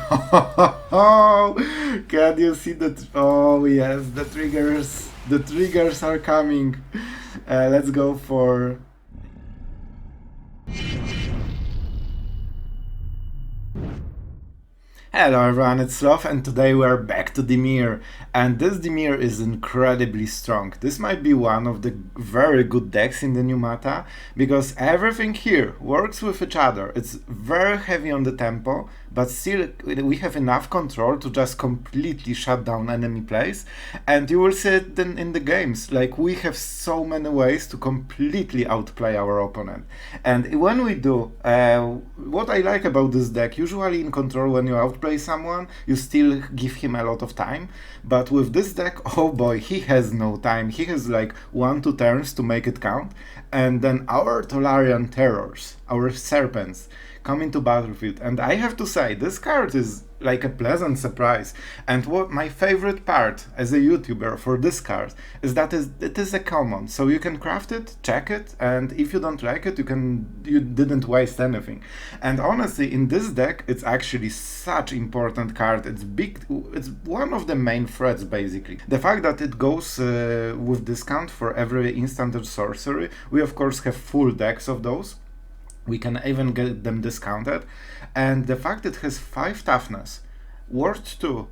Oh, can you see that? Oh yes, the triggers. The triggers are coming. Let's go for. Hello everyone, it's Sloth and today we are back to Dimir. And this Dimir is incredibly strong. This might be one of the very good decks in the new meta because everything here works with each other. It's very heavy on the tempo, but still we have enough control to just completely shut down enemy plays. And you will see it then in the games. Like, we have so many ways to completely outplay our opponent. And when we do, what I like about this deck, usually in control when you outplay someone, you still give him a lot of time. But with this deck, oh boy, he has no time. He has like 1-2 turns to make it count. And then our Tolarian Terrors, our Serpents, come into battlefield. And I have to say, this card is like a pleasant surprise. And what my favorite part as a YouTuber for this card is that it is a common. So you can craft it, check it, and if you don't like it, you didn't waste anything. And honestly, in this deck, it's actually such important card. It's big. It's one of the main threats, basically. The fact that it goes with discount for every instant or sorcery. We of course have full decks of those. We can even get them discounted. And the fact it has 5 toughness, worth 2,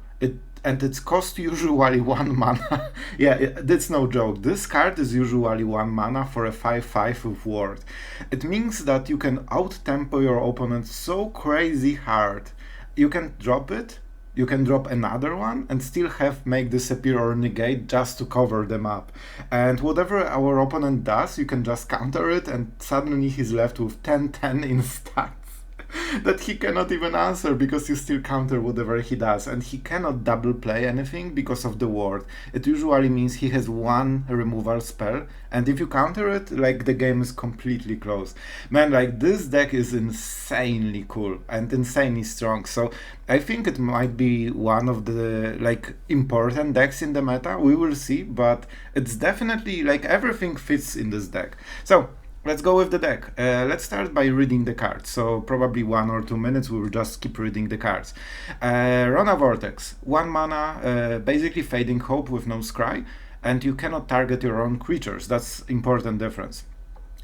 and its cost usually 1 mana. Yeah, that's no joke. This card is usually 1 mana for a 5/5 with ward. It means that you can out-tempo your opponent so crazy hard. You can drop it, you can drop another one and still make disappear or negate just to cover them up. And whatever our opponent does, you can just counter it and suddenly he's left with 10/10 in stats that he cannot even answer because you still counter whatever he does. And he cannot double play anything because of the ward. It usually means he has 1 removal spell, and if you counter it, like, the game is completely closed. Man, like, this deck is insanely cool and insanely strong. So I think it might be one of the like important decks in the meta. We will see, but it's definitely like everything fits in this deck. So let's go with the deck. Let's start by reading the cards. So probably 1 or 2 minutes, we will just keep reading the cards. Rona Vortex, 1 mana, basically Fading Hope with no scry, and you cannot target your own creatures. That's important difference.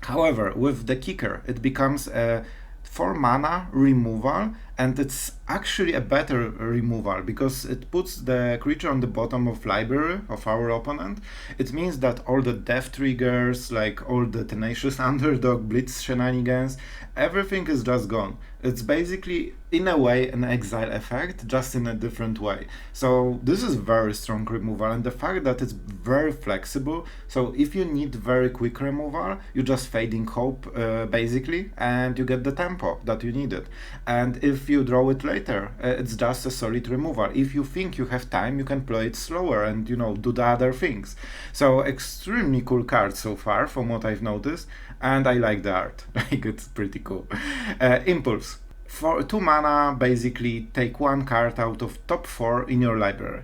However, with the kicker, it becomes a 4 mana removal, and it's actually a better removal because it puts the creature on the bottom of library of our opponent. It means that all the death triggers, like all the tenacious underdog, blitz shenanigans, everything is just gone. It's basically, in a way, an exile effect, just in a different way. So this is very strong removal, and the fact that it's very flexible, so if you need very quick removal, you just Fading Hope, basically, and you get the tempo that you needed. And if you draw it later, it's just a solid removal. If you think you have time, you can play it slower and, you know, do the other things. So extremely cool card so far, from what I've noticed, and I like the art. Like, it's pretty cool. Impulse. For 2 mana, basically take 1 card out of top 4 in your library.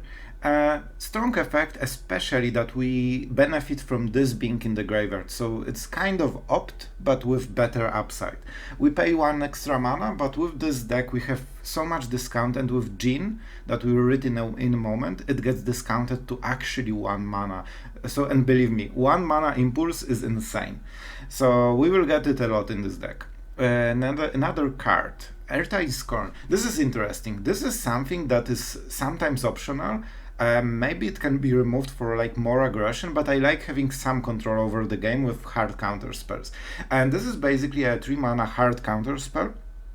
Strong effect, especially that we benefit from this being in the graveyard, so it's kind of opt, but with better upside. We pay 1 extra mana, but with this deck we have so much discount, and with Djinn, that we will read in a moment, it gets discounted to actually 1 mana. So, and believe me, 1 mana Impulse is insane. So we will get it a lot in this deck. Another card, Ertai Scorn. This is interesting. This is something that is sometimes optional. Maybe it can be removed for like more aggression, but I like having some control over the game with hard counter spells. And this is basically a 3 mana hard counter spell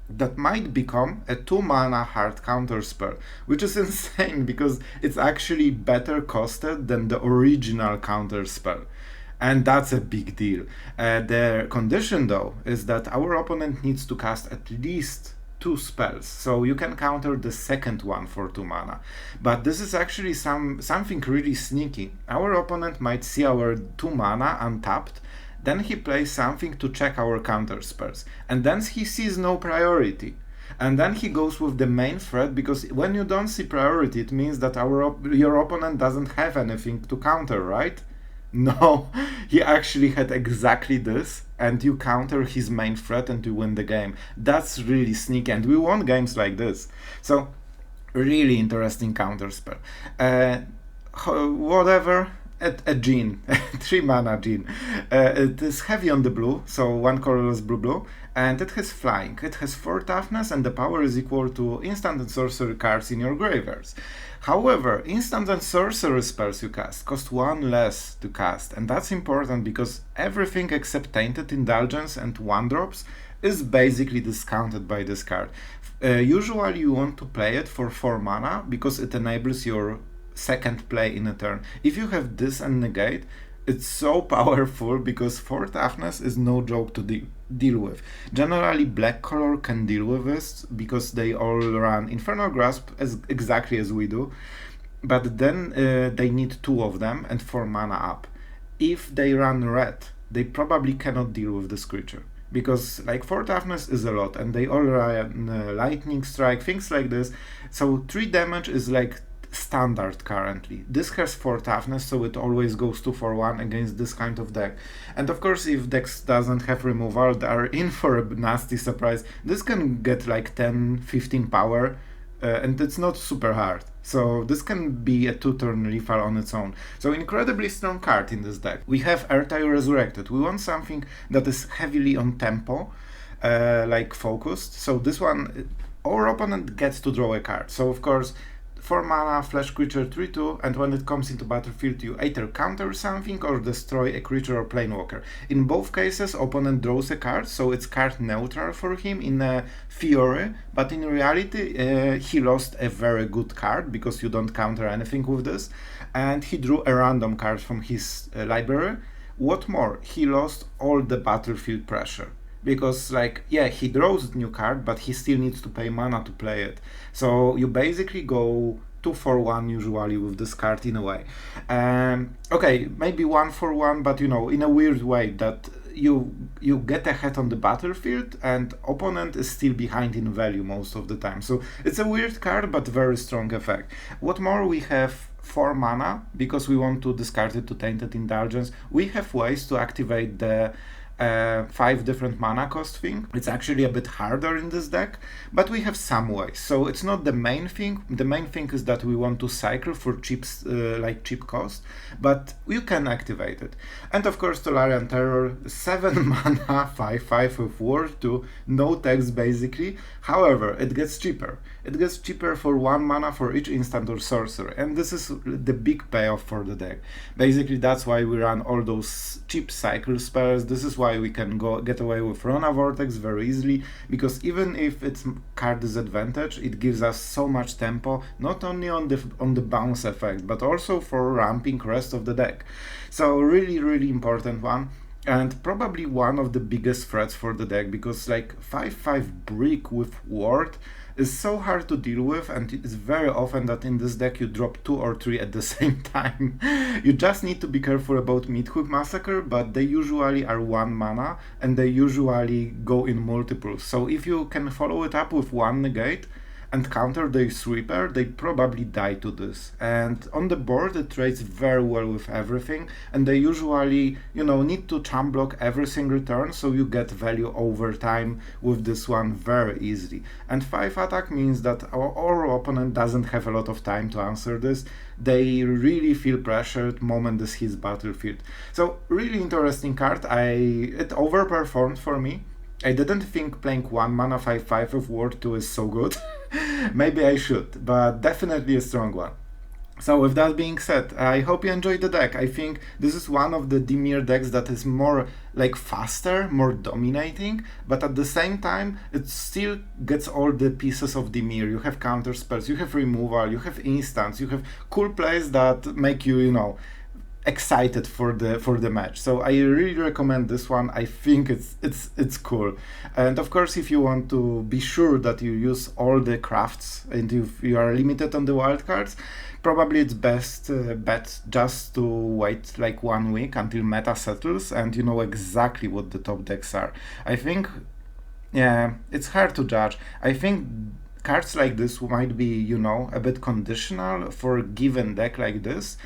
that might become a 2 mana hard counter spell, which is insane because it's actually better costed than the original counter spell. And that's a big deal. The condition, though, is that our opponent needs to cast at least 2 spells, so you can counter the second one for 2 mana. But this is actually something really sneaky. Our opponent might see our 2 mana untapped, then he plays something to check our counter spells, and then he sees no priority. And then he goes with the main threat, because when you don't see priority, it means that your opponent doesn't have anything to counter, right? No, he actually had exactly this, and you counter his main threat and you win the game. That's really sneaky, and we won games like this. So Really interesting counterspell. Whatever. A Djinn, 3 mana Djinn. It is heavy on the blue, so 1 colorless blue, and it has flying. It has 4 toughness, and the power is equal to instant and sorcery cards in your graveyards. However, instant and sorcery spells you cast cost 1 less to cast, and that's important because everything except Tainted Indulgence and 1-drops is basically discounted by this card. Usually you want to play it for 4 mana because it enables your second play in a turn. If you have this and Negate, it's so powerful because 4 toughness is no joke to deal with. Generally, black color can deal with this because they all run Infernal Grasp exactly as we do, but then they need 2 of them and 4 mana up. If they run red, they probably cannot deal with this creature, because like 4 toughness is a lot and they all run lightning strike, things like this. So 3 damage is like standard currently. This has 4 toughness, so it always goes 2 for 1 against this kind of deck. And of course, if decks doesn't have removal, they are in for a nasty surprise. This can get like 10-15 power, and it's not super hard. So this can be a 2-turn lethal on its own. So incredibly strong card in this deck. We have Ertai Resurrected. We want something that is heavily on tempo, like focused. So this one, our opponent gets to draw a card. So of course, 4 mana, flash creature 3/2, and when it comes into battlefield, you either counter something or destroy a creature or planewalker. In both cases, opponent draws a card, so it's card neutral for him in a theory, but in reality, he lost a very good card because you don't counter anything with this, and he drew a random card from his library. What more, he lost all the battlefield pressure. Because, like, yeah, he draws a new card, but he still needs to pay mana to play it. So you basically go 2 for 1 usually with this card in a way. Okay, maybe 1 for 1, but you know, in a weird way that you get ahead on the battlefield and opponent is still behind in value most of the time. So it's a weird card, but very strong effect. What more, we have 4 mana because we want to discard it to Tainted Indulgence. We have ways to activate the 5 different mana cost thing. It's actually a bit harder in this deck, but we have some ways. So it's not the main thing. The main thing is that we want to cycle for cheap cost, but you can activate it. And of course, Tolarian Terror, 7 mana, 5/5 with Ward 2, no text basically. However, it gets cheaper. It gets cheaper for 1 mana for each instant or sorcery, and this is the big payoff for the deck. Basically, that's why we run all those cheap cycle spells. This is why we can get away with Rona Vortex very easily, because even if it's card disadvantage, it gives us so much tempo, not only on the bounce effect, but also for ramping rest of the deck. So really important one. And probably one of the biggest threats for the deck, because like 5/5 brick with ward is so hard to deal with, and it's very often that in this deck you drop 2 or 3 at the same time. You just need to be careful about Midhook Massacre, but they usually are 1 mana and they usually go in multiples. So if you can follow it up with 1 negate and counter the sweeper, they probably die to this. And on the board it trades very well with everything, and they usually, you know, need to chump block every single turn, so you get value over time with this one very easily. And 5 attack means that our opponent doesn't have a lot of time to answer this. They really feel pressured moment this hits battlefield. So really interesting card. It overperformed for me. I didn't think playing 1 mana 5/5 of Ward 2 is so good. Maybe I should, but definitely a strong one. So with that being said, I hope you enjoyed the deck. I think this is one of the Dimir decks that is more like faster, more dominating, but at the same time it still gets all the pieces of Dimir. You have counter spells, you have removal, you have instants, you have cool plays that make you, you know, excited for the match. So I really recommend this one. I think it's cool. And of course, if you want to be sure that you use all the crafts and if you are limited on the wildcards, probably it's best bet just to wait like 1 week until meta settles and you know exactly what the top decks are. I think, yeah, it's hard to judge. I think cards like this might be, you know, a bit conditional for a given deck like this.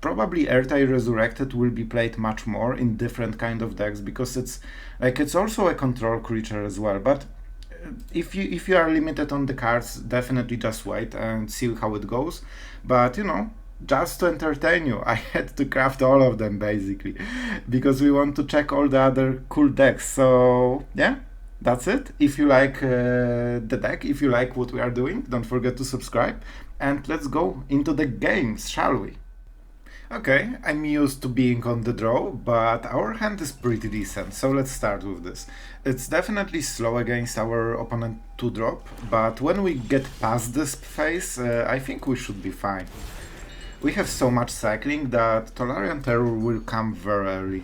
Probably Ertai Resurrected will be played much more in different kind of decks because it's also a control creature as well. But if you are limited on the cards, definitely just wait and see how it goes. But you know, just to entertain you, I had to craft all of them basically, because we want to check all the other cool decks. So yeah, that's it. If you like the deck, if you like what we are doing, don't forget to subscribe, and let's go into the games, shall we? Okay, I'm used to being on the draw, but our hand is pretty decent, so let's start with this. It's definitely slow against our opponent to drop, but when we get past this phase, I think we should be fine. We have so much cycling that Tolarian Terror will come very early.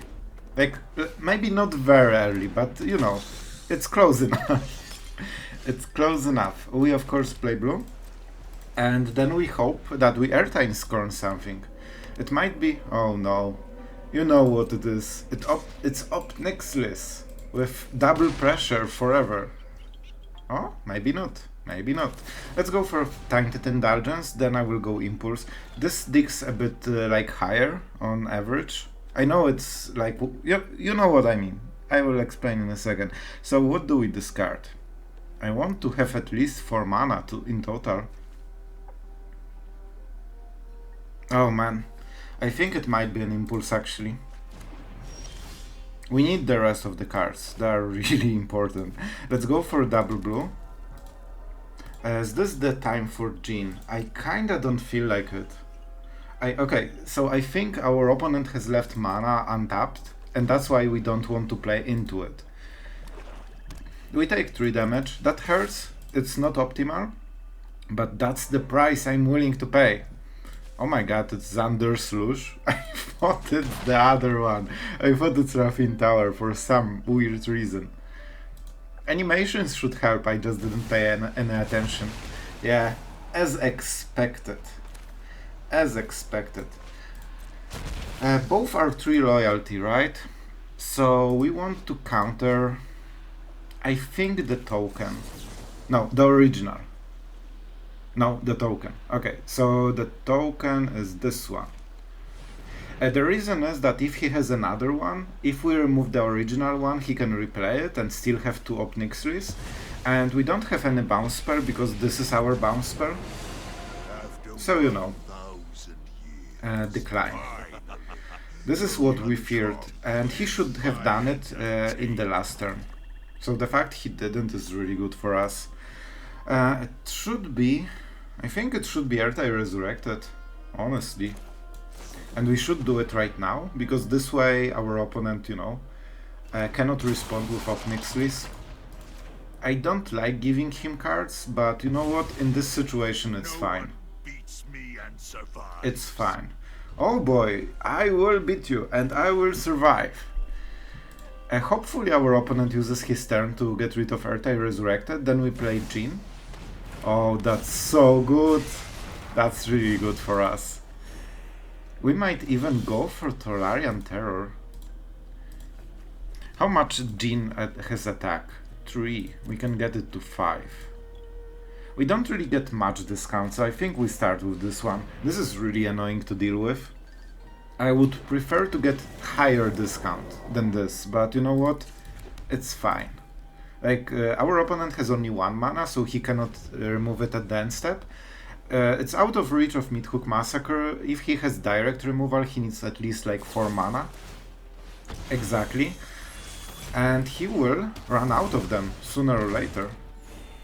Like, maybe not very early, but you know, it's close enough. It's close enough. We of course play blue, and then we hope that we Ertai Scorn something. It might be... oh no. You know what it is. It's up Nextless with double pressure forever. Oh, maybe not. Maybe not. Let's go for Tainted Indulgence, then I will go Impulse. This digs a bit like higher on average. I know it's like... you know what I mean. I will explain in a second. So what do we discard? I want to have at least 4 mana in total. Oh man. I think it might be an Impulse actually. We need the rest of the cards, they are really important. Let's go for double blue. Is this the time for Djinn? I kinda don't feel like it. Okay, so I think our opponent has left mana untapped, and that's why we don't want to play into it. We take 3 damage, that hurts, it's not optimal, but that's the price I'm willing to pay. Oh my god, it's Xander Slush. I thought it's the other one. I thought it's Rafin Tower for some weird reason. Animations should help, I just didn't pay any attention. Yeah, as expected. As expected. Both are 3 loyalty, right? So we want to counter... I think the token. No, the original. No, the token. Okay, so the token is this one. The reason is that if he has another one, if we remove the original one, he can replay it and still have 2 Opnixries. And we don't have any bounce spell because this is our bounce spell. So you know. Decline. This is what we feared, and he should have done it in the last turn. So the fact he didn't is really good for us. It should be... I think it should be Ertai Resurrected, honestly. And we should do it right now, because this way our opponent, you know, cannot respond with Opnixlis. I don't like giving him cards, but you know what, in this situation it's fine. It's fine. Oh boy, I will beat you, and I will survive. Hopefully our opponent uses his turn to get rid of Ertai Resurrected, then we play Djinn. Oh, that's so good. That's really good for us. We might even go for Tolarian Terror. How much Djinn has attack? 3. We can get it to 5. We don't really get much discount, so I think we start with this one. This is really annoying to deal with. I would prefer to get higher discount than this, but you know what? It's fine. Like, our opponent has only 1 mana, so he cannot remove it at the end step. It's out of reach of Midhook Massacre. If he has direct removal, he needs at least like 4 mana. Exactly. And he will run out of them sooner or later.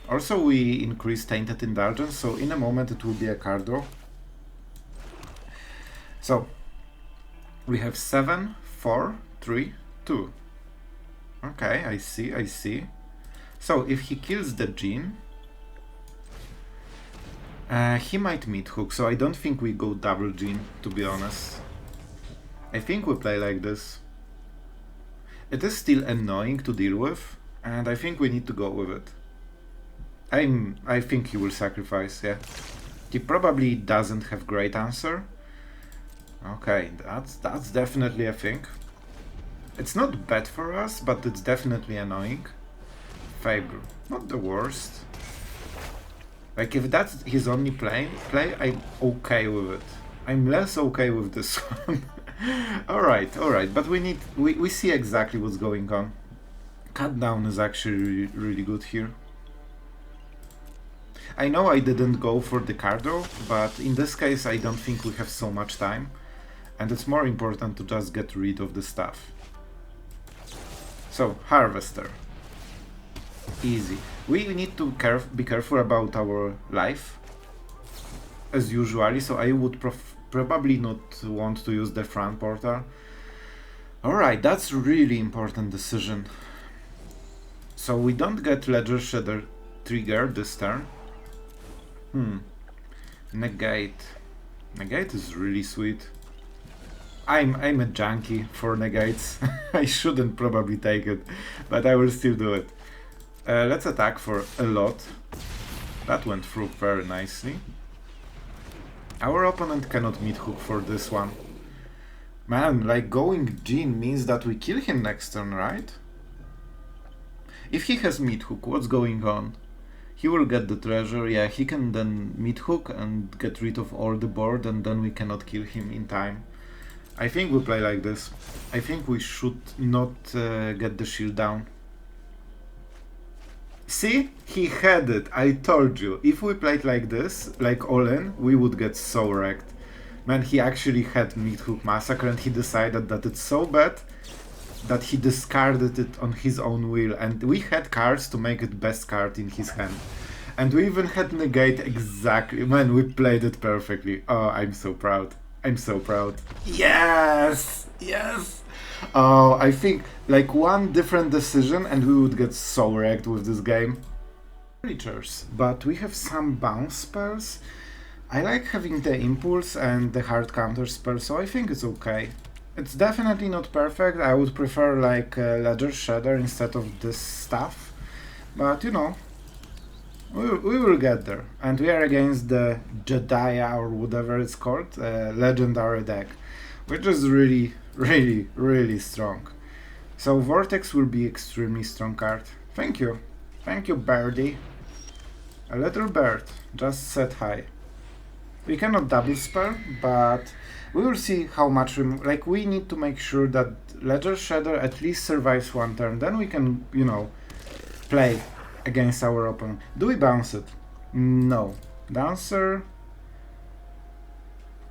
Also, we increase Tainted Indulgence, so in a moment it will be a card draw. So, we have 7, 4, 3, 2. Okay, I see, I see. So, if he kills the Djinn, he might Midhook, so I don't think we go double Djinn, to be honest. I think we play like this. It is still annoying to deal with, and I think we need to go with it. I think he will sacrifice, yeah. He probably doesn't have great answer. Okay, that's definitely a thing. It's not bad for us, but it's definitely annoying. Fable, not the worst. Like, if that's his only play, I'm okay with it. I'm less okay with this one. Alright, but we see exactly what's going on. Cut down is actually really good here. I know I didn't go for the card draw, but in this case I don't think we have so much time. And it's more important to just get rid of the stuff. So, Harvester. Easy. We need to be careful about our life, as usually, so I would probably not want to use the Thran Portal. Alright, that's really important decision. So we don't get Ledger Shredder trigger this turn. Negate. Negate is really sweet. I'm a junkie for negates. I shouldn't probably take it, but I will still do it. Let's attack for a lot. That went through very nicely. Our opponent cannot meet hook for this one. Man, like going Djinn means that we kill him next turn, right? If he has meat hook, what's going on? He will get the treasure, yeah, he can then meat hook and get rid of all the board, and then we cannot kill him in time. I think we play like this. I think we should not get the shield down. See? He had it, I told you. If we played like this, like all in, we would get so wrecked. Man, he actually had Meat Hook Massacre and he decided that it's so bad that he discarded it on his own will, and we had cards to make it best card in his hand. And we even had Negate exactly. Man, we played it perfectly. Oh, I'm so proud. I'm so proud. Yes! Yes! Oh, I think like one different decision and we would get so wrecked with this game. Creatures, but we have some bounce spells. I like having the impulse and the hard counter spell, so I think it's okay. It's definitely not perfect. I would prefer like Ledger Shredder instead of this stuff, but you know, we will get there. And we are against the Jedi or whatever it's called, legendary deck, which is really, really, really strong. So Vortex will be extremely strong card. Thank you, birdie. A little bird, just said hi. We cannot double spell, but we will see how much like we need to make sure that Ledger Shredder at least survives one turn, then we can, you know, play against our opponent. Do we bounce it? No. Dancer?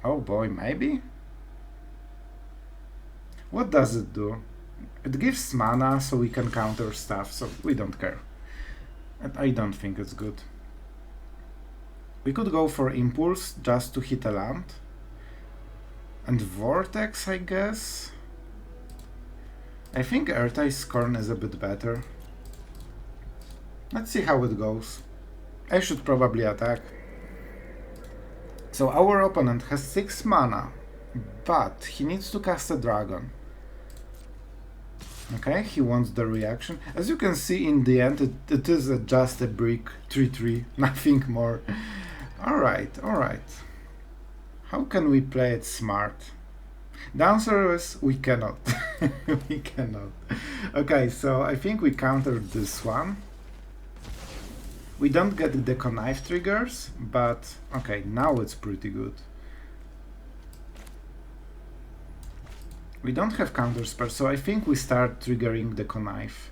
Oh boy, maybe? What does it do? It gives mana so we can counter stuff, so we don't care. And I don't think it's good. We could go for Impulse just to hit a land. And Vortex, I guess? I think Ertai Scorn is a bit better. Let's see how it goes. I should probably attack. So our opponent has 6 mana, but he needs to cast a dragon. Okay, he wants the reaction. As you can see, in the end, it is just a brick 3-3, nothing more. Alright, alright. How can we play it smart? The answer is we cannot. We cannot. Okay, so I think we countered this one. We don't get the connive triggers, but okay, now it's pretty good. We don't have counter spells, so I think we start triggering the connive.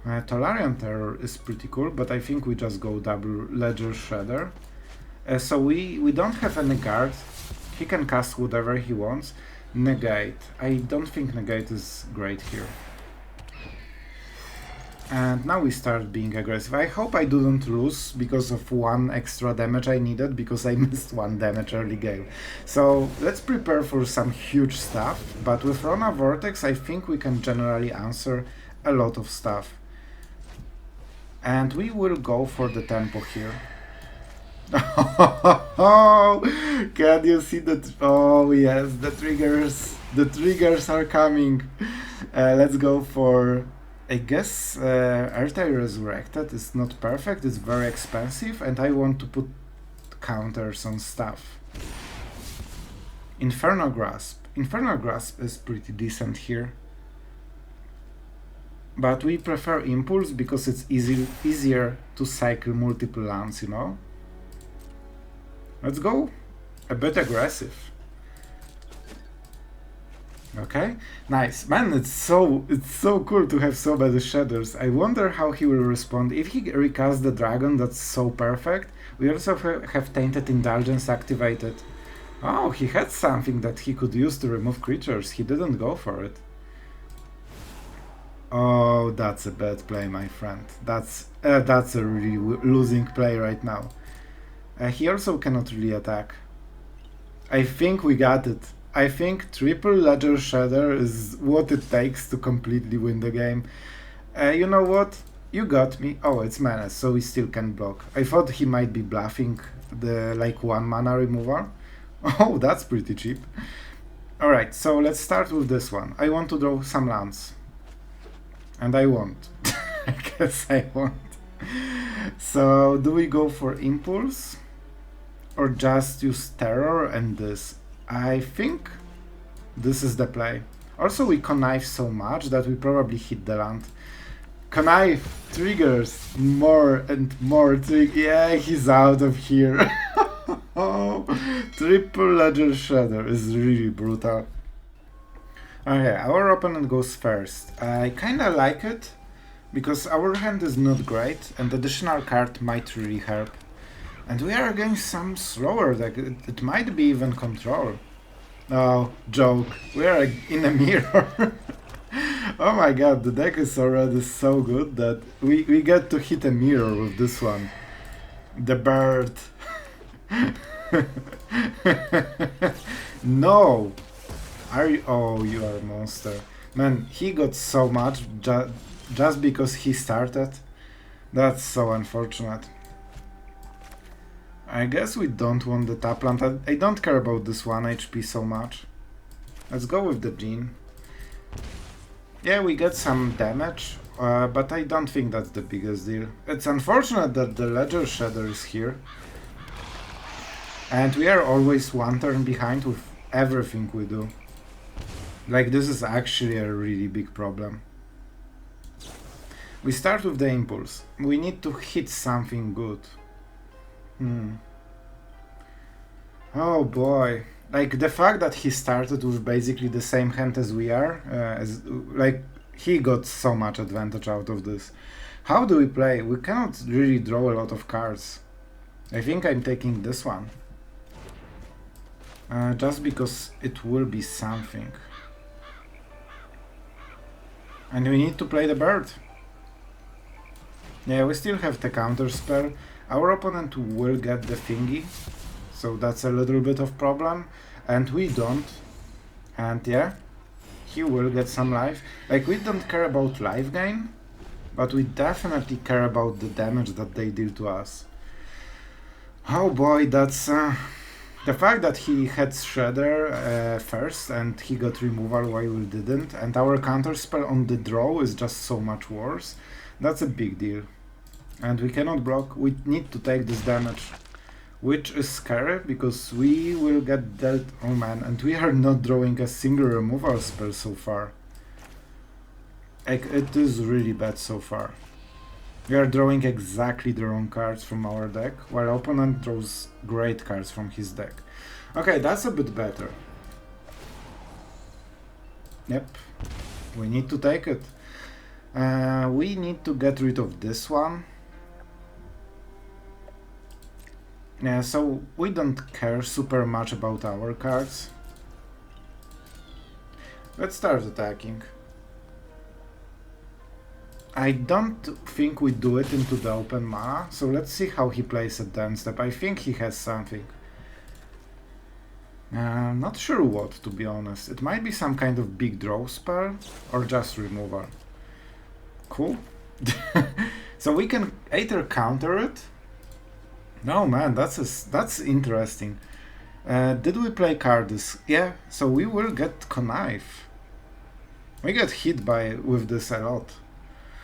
Tolarian Terror is pretty cool, but I think we just go double Ledger Shredder. So we don't have any guard. He can cast whatever he wants. Negate. I don't think Negate is great here. And now we start being aggressive. I hope I didn't lose because of 1 extra damage I needed, because I missed 1 damage early game. So let's prepare for some huge stuff, but with Rona Vortex I think we can generally answer a lot of stuff. And we will go for the tempo here. Oh, can you see that? Oh yes, the triggers are coming. Let's go for, I guess, Ertai Resurrected is not perfect, it's very expensive, and I want to put counters on stuff. Infernal Grasp. Infernal Grasp is pretty decent here. But we prefer Impulse because it's easier to cycle multiple lands, you know? Let's go a bit aggressive. Okay, nice. Man, it's so cool to have so many shadows. I wonder how he will respond. If he recasts the dragon, that's so perfect. We also have Tainted Indulgence activated. Oh, he had something that he could use to remove creatures. He didn't go for it. Oh, that's a bad play, my friend. That's a really losing play right now. He also cannot really attack. I think we got it. I think triple Ledger Shredder is what it takes to completely win the game. You know what? You got me. Oh, it's Menace, so we still can block. I thought he might be bluffing the like 1 mana removal. Oh, that's pretty cheap. Alright, so let's start with this one. I want to draw some lands. And I won't. I guess I won't. So, do we go for Impulse? Or just use Terror and this? I think this is the play. Also, we connive so much that we probably hit the land. Connive triggers more and more. Yeah, he's out of here. Oh, triple Ledger Shredder is really brutal. Okay, our opponent goes first. I kinda like it, because our hand is not great, and additional card might really help. And we are against some slower deck, it might be even control. Oh, joke, we are in a mirror. Oh my god, the deck is already so good that we get to hit a mirror with this one. The bird. No! Are you? Oh, you are a monster. Man, he got so much just because he started. That's so unfortunate. I guess we don't want the tap land. I don't care about this 1 HP so much. Let's go with the Djinn. Yeah, we get some damage, but I don't think that's the biggest deal. It's unfortunate that the Ledger Shredder is here. And we are always 1 turn behind with everything we do. Like, this is actually a really big problem. We start with the Impulse. We need to hit something good. Oh boy. Like, the fact that he started with basically the same hand as we are, like, he got so much advantage out of this. How do we play? We cannot really draw a lot of cards. I think I'm taking this one. Just because it will be something. And we need to play the bird. Yeah, we still have the counter spell. Our opponent will get the thingy, so that's a little bit of problem. And we don't. And yeah, he will get some life. Like, we don't care about life gain, but we definitely care about the damage that they deal to us. Oh boy, that's... the fact that he had Shredder first and he got removal while we didn't, and our counterspell on the draw is just so much worse, that's a big deal. And we cannot block, we need to take this damage. Which is scary, because we will get dealt... Oh man, and we are not drawing a single removal spell so far. Like, it is really bad so far. We are drawing exactly the wrong cards from our deck, while opponent draws great cards from his deck. Okay, that's a bit better. Yep, we need to take it. We need to get rid of this one. Yeah, so we don't care super much about our cards. Let's start attacking. I don't think we do it into the open mana, so let's see how he plays at the end step. I think he has something. Not sure what, to be honest. It might be some kind of big draw spell, or just removal. Cool. So we can either counter it. No man, that's interesting. Did we play Cardis? Yeah, so we will get Connive. We get hit with this a lot.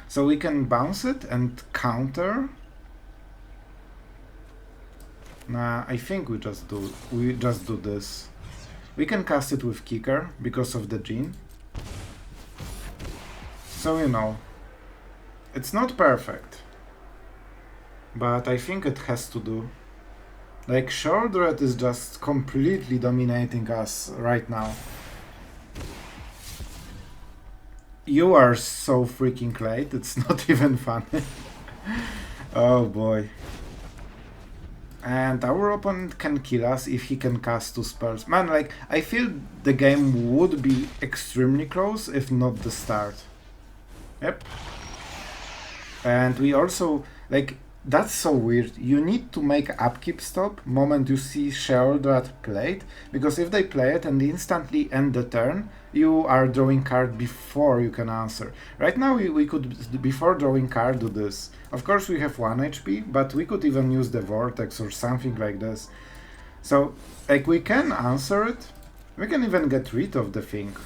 So we can bounce it and counter. Nah, I think we just do this. We can cast it with Kicker because of the Djinn. So you know, it's not perfect, but I think it has to do. Like, Short Red is just completely dominating us right now. You are so freaking late, it's not even funny. Oh boy. And our opponent can kill us if he can cast 2 spells. Man, like, I feel the game would be extremely close if not the start. Yep. And we also, like, that's so weird. You need to make upkeep stop moment you see Sheoldred played, because if they play it and instantly end the turn, you are drawing card before you can answer. Right now we could, before drawing card, do this. Of course we have 1 HP, but we could even use the Vortex or something like this. So, like, we can answer it, we can even get rid of the thing.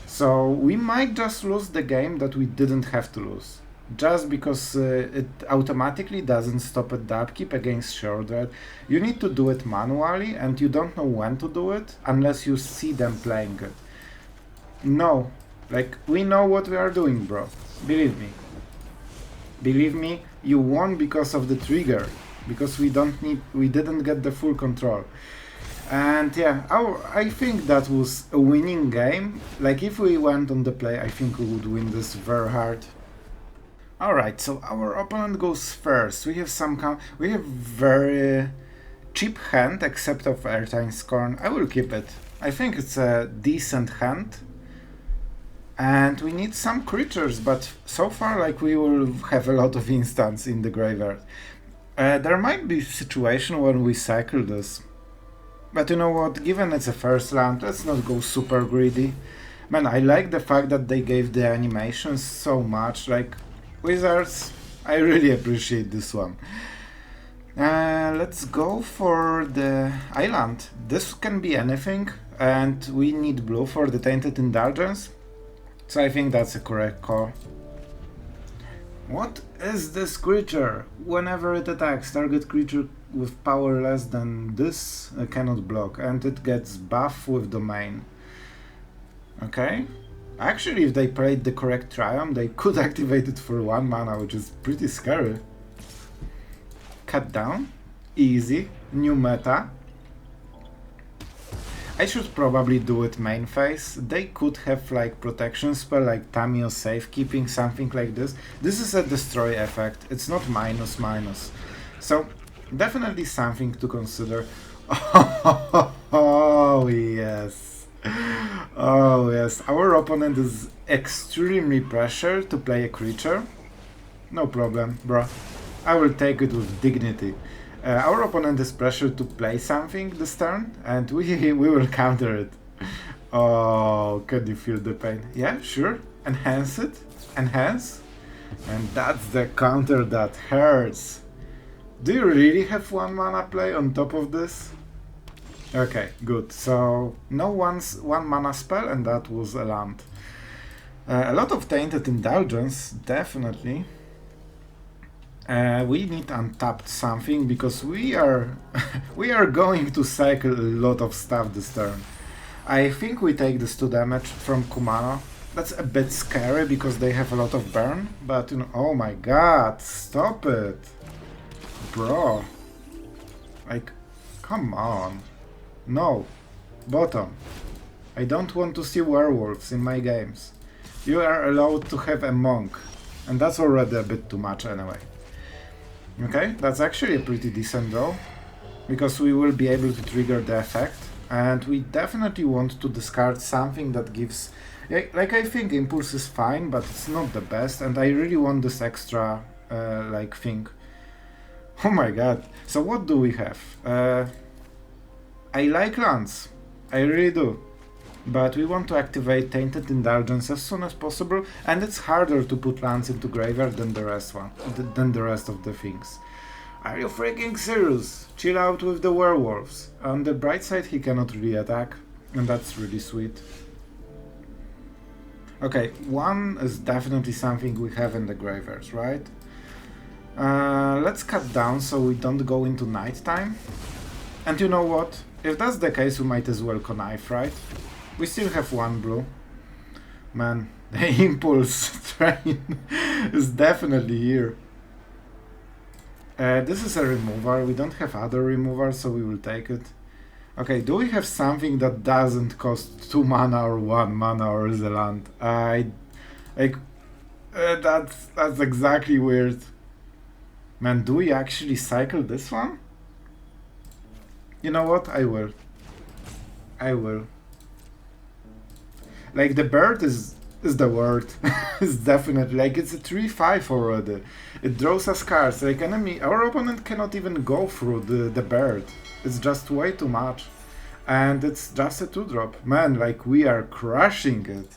So we might just lose the game that we didn't have to lose. Just because it automatically doesn't stop at the upkeep against Sheoldred. You need to do it manually, and you don't know when to do it unless you see them playing it. No, like, we know what we are doing, bro. Believe me. Believe me, you won because of the trigger, because we didn't get the full control. And yeah, I think that was a winning game. Like, if we went on the play, I think we would win this very hard. Alright, so our opponent goes first. We have very cheap hand, except of Ertai Scorn. I will keep it. I think it's a decent hand. And we need some creatures, but so far, like, we will have a lot of instants in the graveyard. There might be a situation when we cycle this. But you know what, given it's a first land, let's not go super greedy. Man, I like the fact that they gave the animations so much, like, Wizards, I really appreciate this one. Let's go for the island. This can be anything, and we need blue for the Tainted Indulgence, so I think that's a correct call. What is this creature? Whenever it attacks, target creature with power less than this cannot block, and it gets buff with domain. Okay. Actually, if they played the correct Triumph, they could activate it for 1 mana, which is pretty scary. Cut down. Easy. New meta. I should probably do it main phase. They could have, like, protection spell, like Tamiyo Safekeeping, something like this. This is a destroy effect. It's not minus minus. So, definitely something to consider. Oh, yes. Oh yes, our opponent is extremely pressured to play a creature. No problem, bro. I will take it with dignity. Our opponent is pressured to play something this turn, and we will counter it. Oh, can you feel the pain? Yeah, sure. Enhance it. Enhance. And that's the counter that hurts. Do you really have 1 mana play on top of this? Okay, good. So, no 1 mana spell, and that was a land. A lot of Tainted Indulgence, definitely. We need untapped something, because we are we are going to cycle a lot of stuff this turn. I think we take this 2 damage from Kumano. That's a bit scary, because they have a lot of burn, but, you know, oh my god, stop it! Bro. Like, come on. No. Bottom. I don't want to see werewolves in my games. You are allowed to have a monk. And that's already a bit too much anyway. Okay, that's actually a pretty decent draw. Because we will be able to trigger the effect. And we definitely want to discard something that gives... Like, I think Impulse is fine, but it's not the best. And I really want this extra, like, thing. Oh my god. So what do we have? I like lands, I really do, but we want to activate Tainted Indulgence as soon as possible, and it's harder to put lands into graveyard than the rest of the things. Are you freaking serious? Chill out with the werewolves. On the bright side, he cannot really attack, and that's really sweet. Okay, 1 is definitely something we have in the graveyards, right? Let's cut down so we don't go into nighttime. And you know what? If that's the case, we might as well connive, right? We still have 1 blue. Man, the impulse train is definitely here. This is a removal. We don't have other removals, so we will take it. Okay, do we have something that doesn't cost 2 mana or 1 mana or is a land? I Like, that's exactly weird. Man, do we actually cycle this one? You know what? I will. I will. Like the bird is the word. It's definitely like it's a 3/5 already. It draws us cards. Like enemy, our opponent cannot even go through the bird. It's just way too much, and it's just a 2-drop. Man, like we are crushing it.